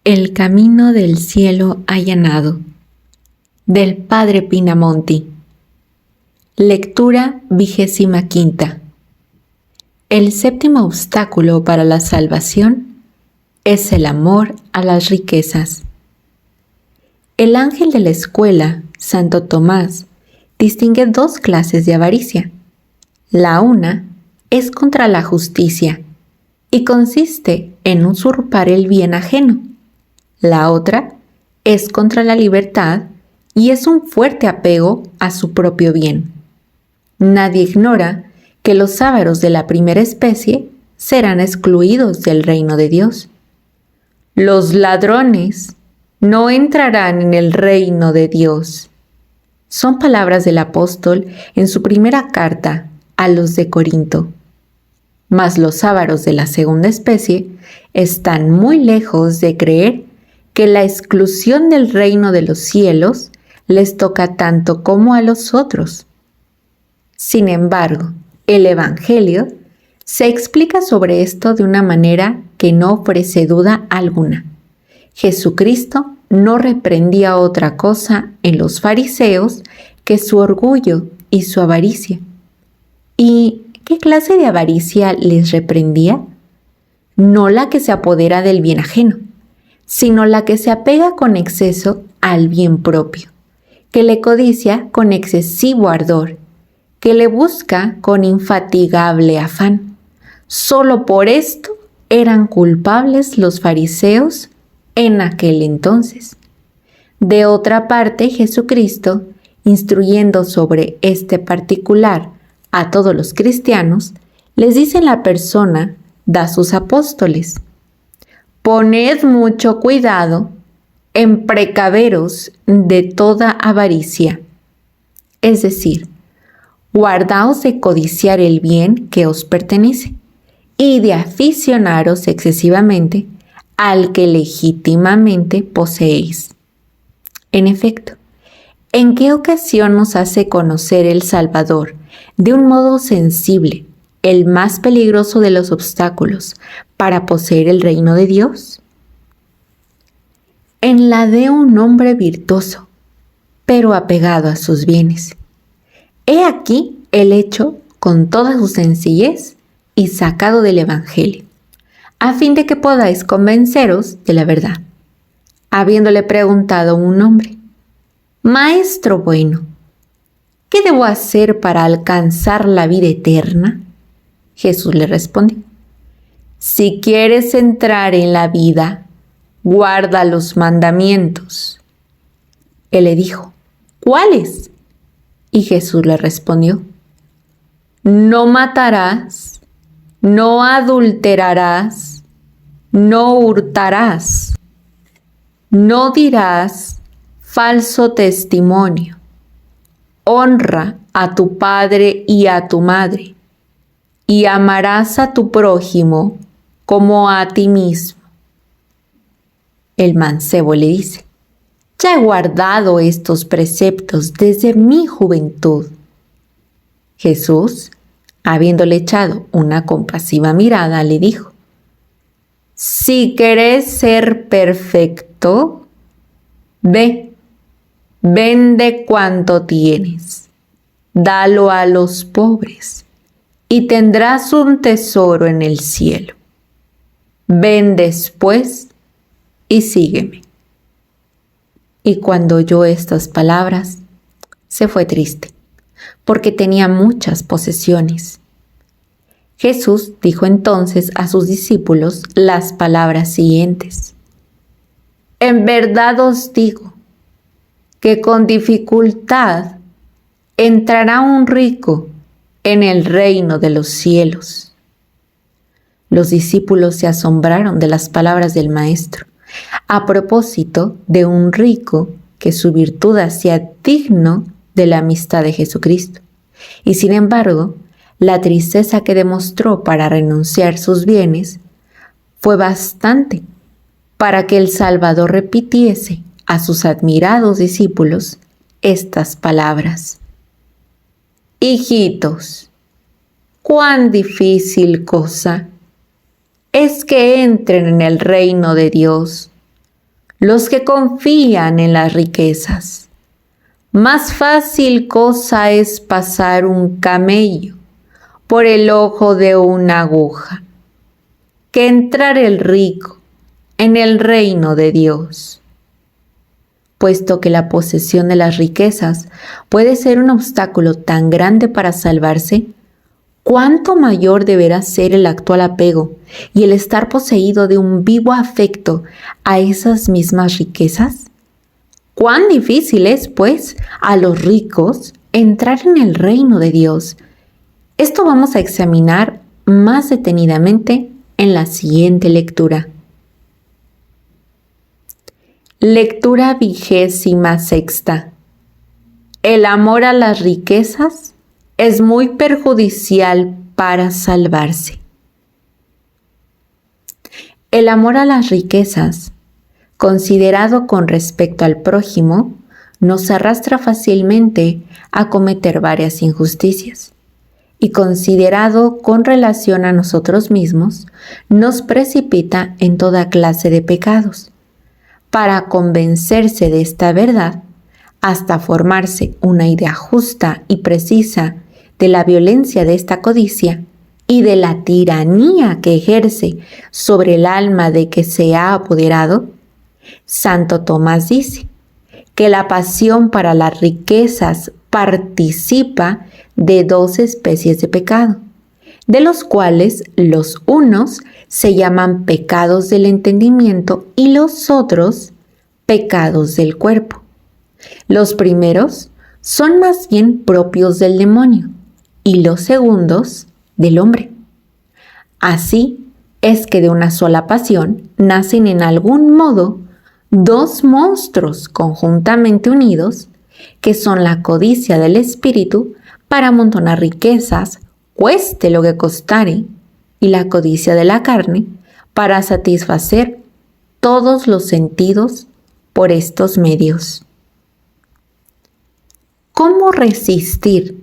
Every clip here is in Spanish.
El camino del cielo allanado, del Padre Pinamonti. Lectura 25. El séptimo obstáculo para la salvación es el amor a las riquezas. El ángel de la escuela, Santo Tomás, distingue dos clases de avaricia. La una es contra la justicia y consiste en usurpar el bien ajeno. La otra es contra la libertad y es un fuerte apego a su propio bien. Nadie ignora que los ávaros de la primera especie serán excluidos del reino de Dios. Los ladrones no entrarán en el reino de Dios. Son palabras del apóstol en su primera carta a los de Corinto. Mas los ávaros de la segunda especie están muy lejos de creer que la exclusión del reino de los cielos les toca tanto como a los otros. Sin embargo, el Evangelio se explica sobre esto de una manera que no ofrece duda alguna. Jesucristo no reprendía otra cosa en los fariseos que su orgullo y su avaricia. ¿Y qué clase de avaricia les reprendía? No la que se apodera del bien ajeno, sino la que se apega con exceso al bien propio, que le codicia con excesivo ardor, que le busca con infatigable afán. Solo por esto eran culpables los fariseos en aquel entonces. De otra parte, Jesucristo, instruyendo sobre este particular a todos los cristianos, les dice en la persona de sus apóstoles: poned mucho cuidado en precaveros de toda avaricia, es decir, guardaos de codiciar el bien que os pertenece y de aficionaros excesivamente al que legítimamente poseéis. En efecto, ¿en qué ocasión nos hace conocer el Salvador de un modo sensible el más peligroso de los obstáculos para poseer el reino de Dios? En la de un hombre virtuoso, pero apegado a sus bienes. He aquí el hecho con toda su sencillez y sacado del Evangelio, a fin de que podáis convenceros de la verdad. Habiéndole preguntado un hombre: Maestro bueno, ¿qué debo hacer para alcanzar la vida eterna? Jesús le respondió: si quieres entrar en la vida, guarda los mandamientos. Él le dijo: ¿cuáles? Y Jesús le respondió: no matarás, no adulterarás, no hurtarás, no dirás falso testimonio, honra a tu padre y a tu madre, y amarás a tu prójimo como a ti mismo. El mancebo le dice: ya he guardado estos preceptos desde mi juventud. Jesús, habiéndole echado una compasiva mirada, le dijo: si querés ser perfecto, ve, vende cuanto tienes, dalo a los pobres, y tendrás un tesoro en el cielo. Ven después y sígueme. Y cuando oyó estas palabras, se fue triste, porque tenía muchas posesiones. Jesús dijo entonces a sus discípulos las palabras siguientes: en verdad os digo que con dificultad entrará un rico en el reino de los cielos. Los discípulos se asombraron de las palabras del Maestro, a propósito de un rico que su virtud hacía digno de la amistad de Jesucristo. Y sin embargo, la tristeza que demostró para renunciar sus bienes fue bastante para que el Salvador repitiese a sus admirados discípulos estas palabras: hijitos, cuán difícil cosa es que entren en el reino de Dios los que confían en las riquezas. Más fácil cosa es pasar un camello por el ojo de una aguja que entrar el rico en el reino de Dios. Puesto que la posesión de las riquezas puede ser un obstáculo tan grande para salvarse, ¿cuánto mayor deberá ser el actual apego y el estar poseído de un vivo afecto a esas mismas riquezas? ¿Cuán difícil es, pues, a los ricos entrar en el reino de Dios? Esto vamos a examinar más detenidamente en la siguiente lectura. Lectura 26. El amor a las riquezas es muy perjudicial para salvarse. El amor a las riquezas, considerado con respecto al prójimo, nos arrastra fácilmente a cometer varias injusticias, y considerado con relación a nosotros mismos, nos precipita en toda clase de pecados. Para convencerse de esta verdad, hasta formarse una idea justa y precisa de la violencia de esta codicia y de la tiranía que ejerce sobre el alma de que se ha apoderado, Santo Tomás dice que la pasión para las riquezas participa de dos especies de pecado, de los cuales los unos se llaman pecados del entendimiento y los otros pecados del cuerpo. Los primeros son más bien propios del demonio y los segundos del hombre. Así es que de una sola pasión nacen en algún modo dos monstruos conjuntamente unidos, que son la codicia del espíritu para amontonar riquezas, cueste lo que costare, y la codicia de la carne para satisfacer todos los sentidos por estos medios. ¿Cómo resistir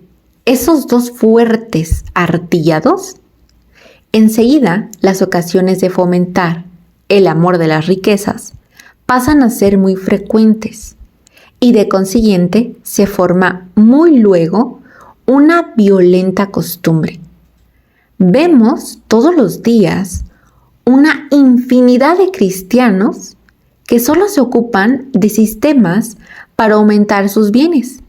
esos dos fuertes artillados? Enseguida, las ocasiones de fomentar el amor de las riquezas pasan a ser muy frecuentes y de consiguiente se forma muy luego una violenta costumbre. Vemos todos los días una infinidad de cristianos que solo se ocupan de sistemas para aumentar sus bienes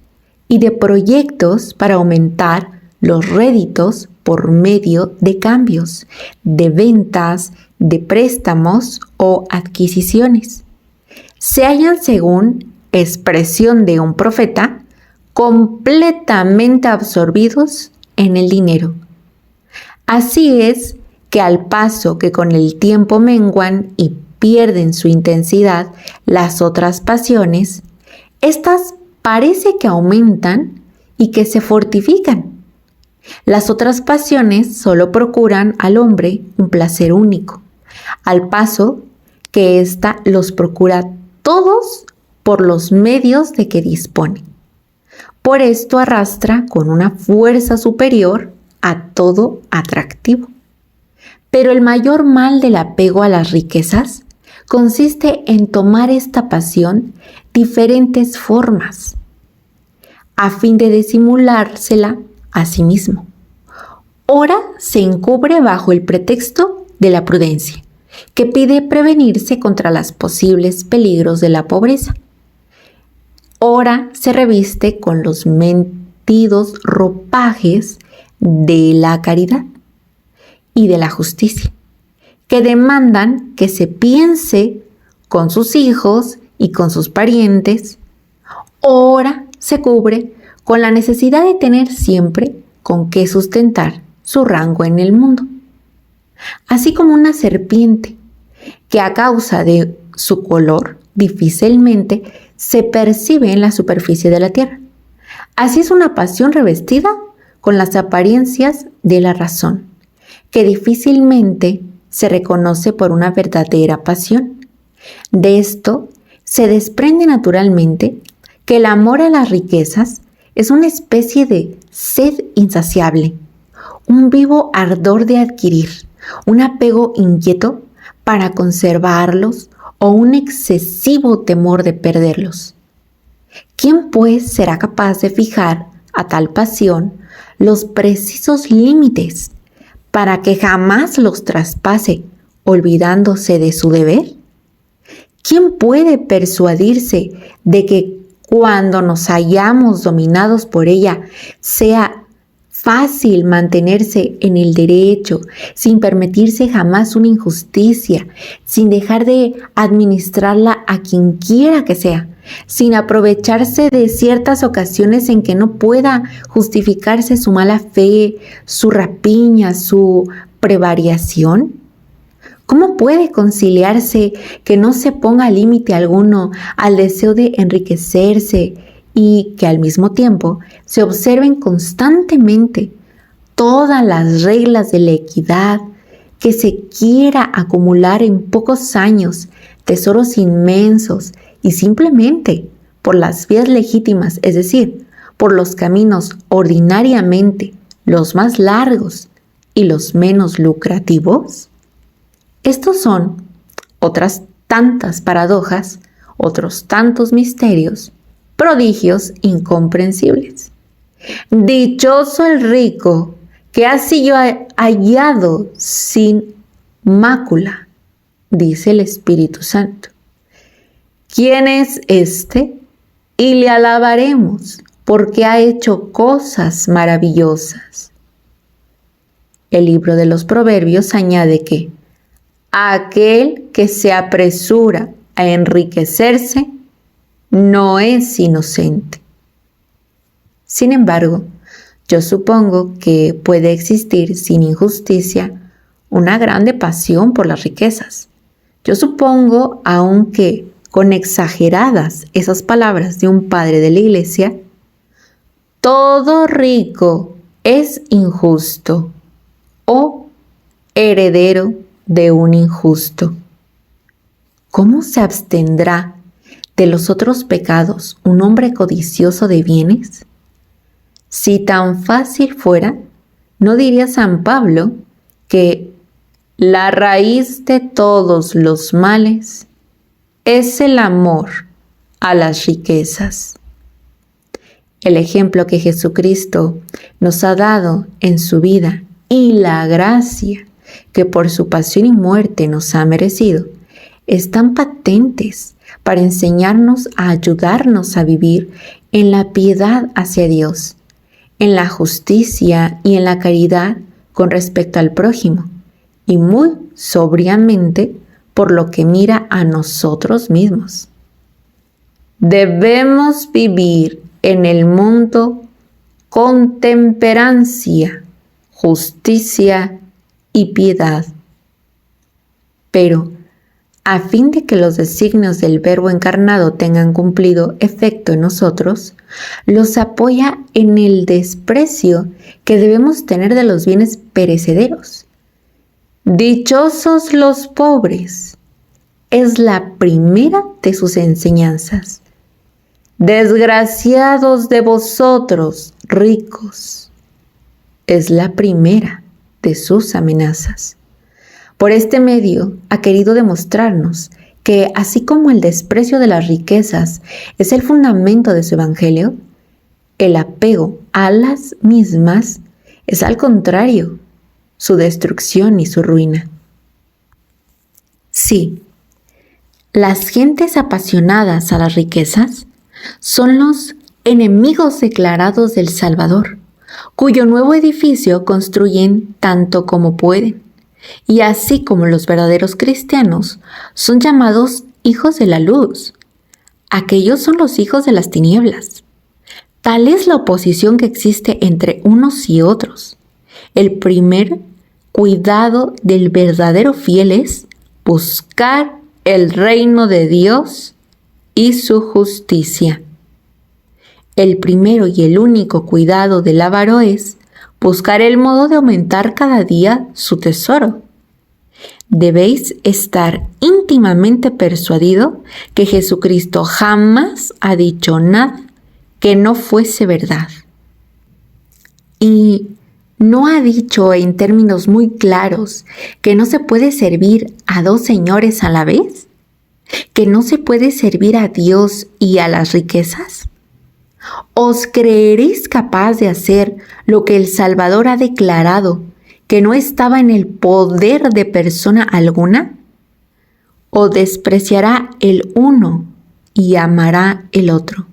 y de proyectos para aumentar los réditos por medio de cambios, de ventas, de préstamos o adquisiciones. Se hallan, según expresión de un profeta, completamente absorbidos en el dinero. Así es que al paso que con el tiempo menguan y pierden su intensidad las otras pasiones, estas parece que aumentan y que se fortifican. Las otras pasiones solo procuran al hombre un placer único, al paso que ésta los procura todos por los medios de que dispone. Por esto arrastra con una fuerza superior a todo atractivo. Pero el mayor mal del apego a las riquezas consiste en tomar esta pasión diferentes formas, a fin de disimulársela a sí mismo. Ora se encubre bajo el pretexto de la prudencia, que pide prevenirse contra los posibles peligros de la pobreza. Ora se reviste con los mentidos ropajes de la caridad y de la justicia, que demandan que se piense con sus hijos y con sus parientes. Ora se cubre con la necesidad de tener siempre con qué sustentar su rango en el mundo. Así como una serpiente que a causa de su color difícilmente se percibe en la superficie de la tierra. Así es una pasión revestida con las apariencias de la razón, que difícilmente se reconoce por una verdadera pasión. De esto se desprende naturalmente que el amor a las riquezas es una especie de sed insaciable, un vivo ardor de adquirir, un apego inquieto para conservarlos o un excesivo temor de perderlos. ¿Quién pues será capaz de fijar a tal pasión los precisos límites para que jamás los traspase, olvidándose de su deber? ¿Quién puede persuadirse de que cuando nos hayamos dominados por ella sea fácil mantenerse en el derecho, sin permitirse jamás una injusticia, sin dejar de administrarla a quien quiera que sea, sin aprovecharse de ciertas ocasiones en que no pueda justificarse su mala fe, su rapiña, su prevariación? ¿Cómo puede conciliarse que no se ponga límite alguno al deseo de enriquecerse y que al mismo tiempo se observen constantemente todas las reglas de la equidad, que se quiera acumular en pocos años tesoros inmensos y simplemente por las vías legítimas, es decir, por los caminos ordinariamente los más largos y los menos lucrativos? Estos son otras tantas paradojas, otros tantos misterios, prodigios incomprensibles. Dichoso el rico que ha sido hallado sin mácula, dice el Espíritu Santo. ¿Quién es éste? Y le alabaremos, porque ha hecho cosas maravillosas. El libro de los Proverbios añade que aquel que se apresura a enriquecerse no es inocente. Sin embargo, yo supongo que puede existir sin injusticia una grande pasión por las riquezas. Yo supongo, aunque con exageradas esas palabras de un padre de la iglesia, todo rico es injusto o heredero de un injusto. ¿Cómo se abstendrá de los otros pecados un hombre codicioso de bienes? Si tan fácil fuera, ¿no diría San Pablo que la raíz de todos los males es el amor a las riquezas? El ejemplo que Jesucristo nos ha dado en su vida y la gracia que por su pasión y muerte nos ha merecido, están patentes para enseñarnos a ayudarnos a vivir en la piedad hacia Dios, en la justicia y en la caridad con respecto al prójimo, y muy sobriamente por lo que mira a nosotros mismos. Debemos vivir en el mundo con temperancia, justicia y piedad. Pero, a fin de que los designios del Verbo encarnado tengan cumplido efecto en nosotros, los apoya en el desprecio que debemos tener de los bienes perecederos. Dichosos los pobres, es la primera de sus enseñanzas. Desgraciados de vosotros, ricos, es la primera de sus amenazas. Por este medio ha querido demostrarnos que, así como el desprecio de las riquezas es el fundamento de su evangelio, el apego a las mismas es al contrario, su destrucción y su ruina. Sí, las gentes apasionadas a las riquezas son los enemigos declarados del Salvador, cuyo nuevo edificio construyen tanto como pueden, y así como los verdaderos cristianos son llamados hijos de la luz, aquellos son los hijos de las tinieblas. Tal es la oposición que existe entre unos y otros. El primer cuidado del verdadero fiel es buscar el reino de Dios y su justicia. El primero y el único cuidado del avaro es buscar el modo de aumentar cada día su tesoro. Debéis estar íntimamente persuadido que Jesucristo jamás ha dicho nada que no fuese verdad. Y no ha dicho en términos muy claros que no se puede servir a dos señores a la vez. ¿Que no se puede servir a Dios y a las riquezas? ¿Os creeréis capaz de hacer lo que el Salvador ha declarado, que no estaba en el poder de persona alguna? ¿O despreciará el uno y amará el otro?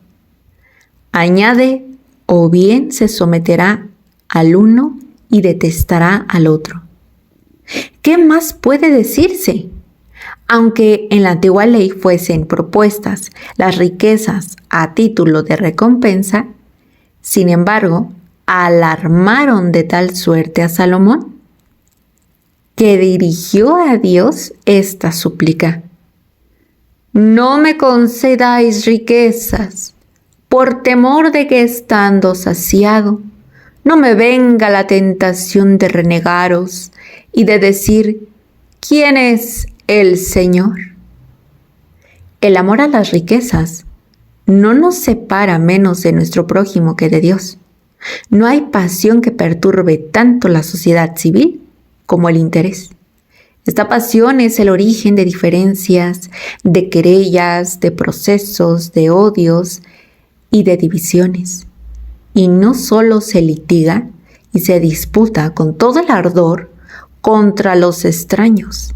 Añade, o bien se someterá al uno y detestará al otro. ¿Qué más puede decirse? Aunque en la antigua ley fuesen propuestas las riquezas a título de recompensa, sin embargo, alarmaron de tal suerte a Salomón que dirigió a Dios esta súplica: no me concedáis riquezas, por temor de que estando saciado, no me venga la tentación de renegaros y de decir, ¿quién es el Señor? El amor a las riquezas no nos separa menos de nuestro prójimo que de Dios. No hay pasión que perturbe tanto la sociedad civil como el interés. Esta pasión es el origen de diferencias, de querellas, de procesos, de odios y de divisiones. Y no solo se litiga y se disputa con todo el ardor contra los extraños,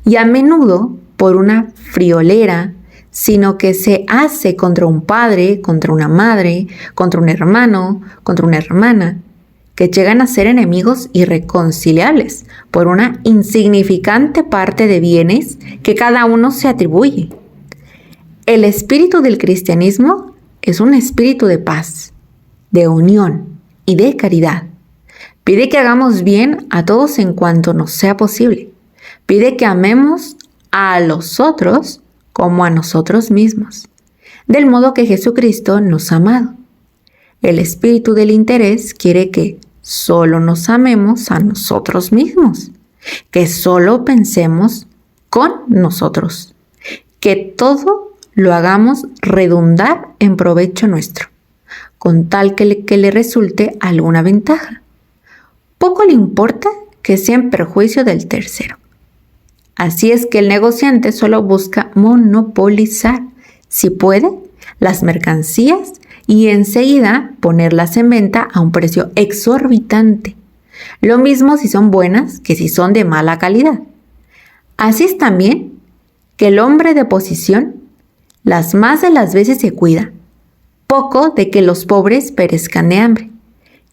y a menudo por una friolera, sino que se hace contra un padre, contra una madre, contra un hermano, contra una hermana, que llegan a ser enemigos irreconciliables por una insignificante parte de bienes que cada uno se atribuye. El espíritu del cristianismo es un espíritu de paz, de unión y de caridad. Pide que hagamos bien a todos en cuanto nos sea posible. Pide que amemos a los otros como a nosotros mismos, del modo que Jesucristo nos ha amado. El espíritu del interés quiere que solo nos amemos a nosotros mismos, que solo pensemos con nosotros, que todo lo hagamos redundar en provecho nuestro, con tal que le resulte alguna ventaja. Poco le importa que sea en perjuicio del tercero. Así es que el negociante solo busca monopolizar, si puede, las mercancías y enseguida ponerlas en venta a un precio exorbitante. Lo mismo si son buenas que si son de mala calidad. Así es también que el hombre de posición las más de las veces se cuida, poco de que los pobres perezcan de hambre,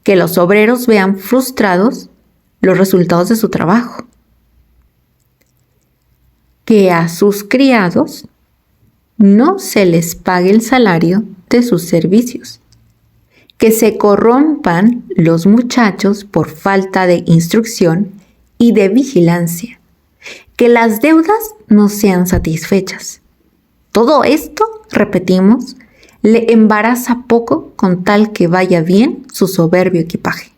que los obreros vean frustrados los resultados de su trabajo, que a sus criados no se les pague el salario de sus servicios, que se corrompan los muchachos por falta de instrucción y de vigilancia, que las deudas no sean satisfechas. Todo esto, repetimos, le embaraza poco con tal que vaya bien su soberbio equipaje,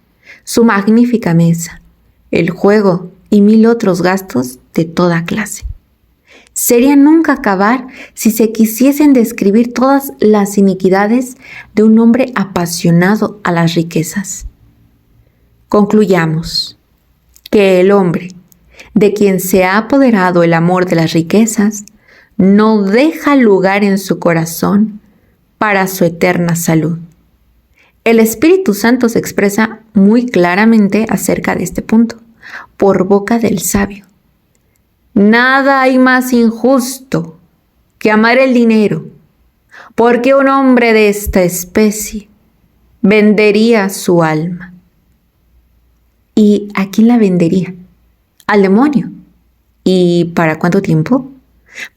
su magnífica mesa, el juego y 1000 otros gastos de toda clase. Sería nunca acabar si se quisiesen describir todas las iniquidades de un hombre apasionado a las riquezas. Concluyamos que el hombre, de quien se ha apoderado el amor de las riquezas, no deja lugar en su corazón para su eterna salud. El Espíritu Santo se expresa muy claramente acerca de este punto, por boca del sabio. Nada hay más injusto que amar el dinero, porque un hombre de esta especie vendería su alma. ¿Y a quién la vendería? Al demonio. ¿Y para cuánto tiempo?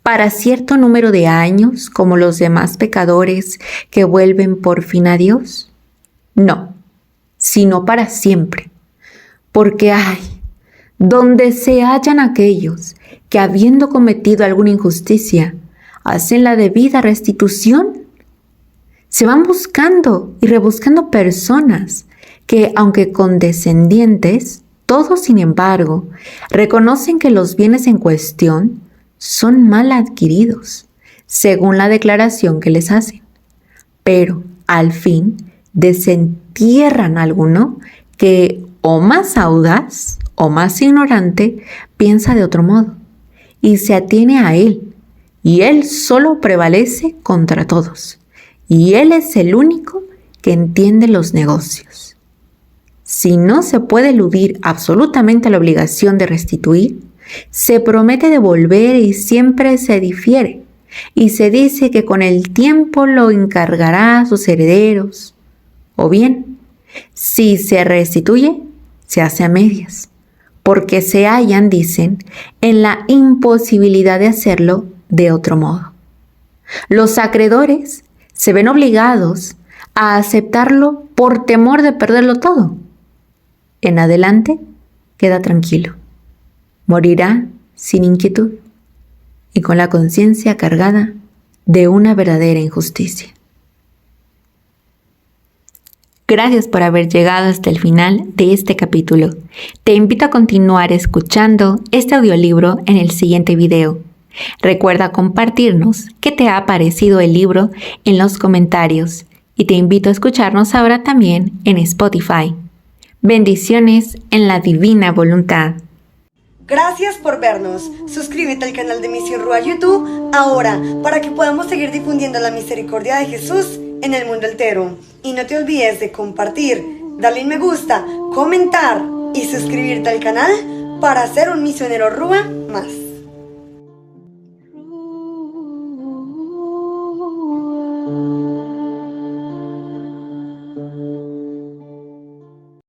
¿Para cierto número de años, como los demás pecadores que vuelven por fin a Dios? No, sino para siempre. Porque donde se hallan aquellos que, habiendo cometido alguna injusticia, hacen la debida restitución, se van buscando y rebuscando personas que, aunque condescendientes, todos, sin embargo, reconocen que los bienes en cuestión son mal adquiridos, según la declaración que les hacen. Pero, al fin, desentierran a alguno que, o más audaz o más ignorante, piensa de otro modo y se atiene a él, y Él solo prevalece contra todos, y Él es el único que entiende los negocios. Si no se puede eludir absolutamente la obligación de restituir, se promete devolver y siempre se difiere, y se dice que con el tiempo lo encargará a sus herederos. O bien, si se restituye, se hace a medias, porque se hallan, dicen, en la imposibilidad de hacerlo de otro modo. Los acreedores se ven obligados a aceptarlo por temor de perderlo todo. En adelante, queda tranquilo. Morirá sin inquietud y con la conciencia cargada de una verdadera injusticia. Gracias por haber llegado hasta el final de este capítulo. Te invito a continuar escuchando este audiolibro en el siguiente video. Recuerda compartirnos qué te ha parecido el libro en los comentarios y te invito a escucharnos ahora también en Spotify. Bendiciones en la divina voluntad. Gracias por vernos. Suscríbete al canal de Misión Rúa YouTube ahora para que podamos seguir difundiendo la misericordia de Jesús en el mundo entero. Y no te olvides de compartir, darle un me gusta, comentar y suscribirte al canal para ser un misionero Rúa más.